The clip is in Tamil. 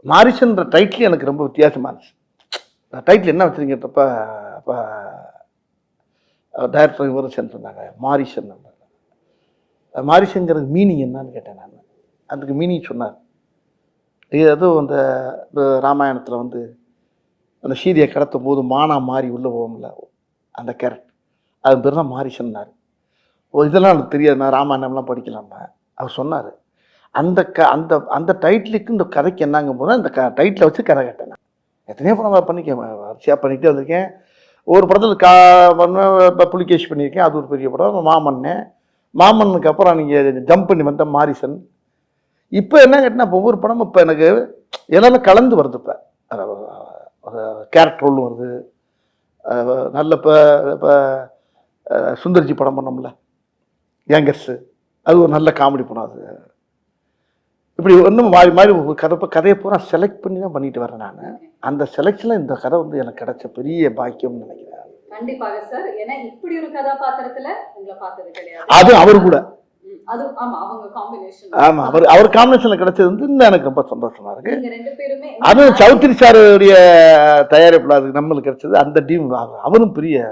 மாரிசன்ற டைட்டில் எனக்கு ரொம்ப வித்தியாசமாக இருந்துச்சு. டைட்டில் என்ன வச்சுருங்கன்றப்ப அப்போ டைரக்டர் இவரும் சேர்ந்து சொன்னாங்க மாரிசன். மாரிசங்கிறது மீனிங் என்னன்னு கேட்டேன் நான். அதுக்கு மீனிங் சொன்னார். அதுவும் அந்த ராமாயணத்தில் வந்து அந்த சீதையை கடத்தும் போது மானா மாறி உள்ளே போகும்ல அந்த கேரக்டர், அது பேர் தான் மாரிசன்னார். இதெல்லாம் எனக்கு தெரியாது, நான் ராமாயணம்லாம் படிக்கலாமா. அவர் சொன்னார் அந்த அந்த அந்த டைட்டிலுக்கு இந்த கதைக்கு என்னங்க போது அந்த டைட்டிலை வச்சு கதை கேட்டேன். நான் எத்தனையோ படம் பண்ணிக்கேன், வரிசையாக பண்ணிக்கிட்டே வந்திருக்கேன். ஒரு படத்தில் புலிகேஷ் பண்ணியிருக்கேன், அது ஒரு பெரிய படம். மாமன்னுக்கு அப்புறம் நீங்கள் ஜம்ப் பண்ணி வந்த மாரிசன். இப்போ என்ன கேட்டால் இப்போ ஒவ்வொரு படமும் இப்போ எனக்கு எல்லாமே கலந்து வருது. இப்போ கேரக்டர் ரோலும் வருது. நல்ல இப்போ சுந்தர்ஜி படம் பண்ணோம்ல யங்கர்ஸு, அது ஒரு நல்ல காமெடி படம். அது இப்படி ஒன்றும் மாறி மாறி கதையை பூரா செலக்ட் பண்ணி தான் பண்ணிட்டு வரேன் நான். அந்த செலக்ஷனில் இந்த கதை வந்து எனக்கு கிடைச்ச பெரிய பாக்கியம்னு நினைக்கிறேன். கண்டிப்பாக சார். ஏன்னா இப்படி ஒரு கதாபாத்திரத்துல உங்களை பார்த்தது கிடையாது. அது அவரு கூட அது ஆமா அவங்க காம்பினேஷன். ஆமா அவர் காம்பினேஷன்ல கிடைச்சது வந்து எனக்கு ரொம்ப சந்தோஷமா இருக்கு. நீங்க ரெண்டு பேருமே அதுவும் சௌத்ரி சாருடைய தயாரிப்புல அது நம்மளுக்கு கிடைச்சது. அந்த டீம் அவரும் பெரிய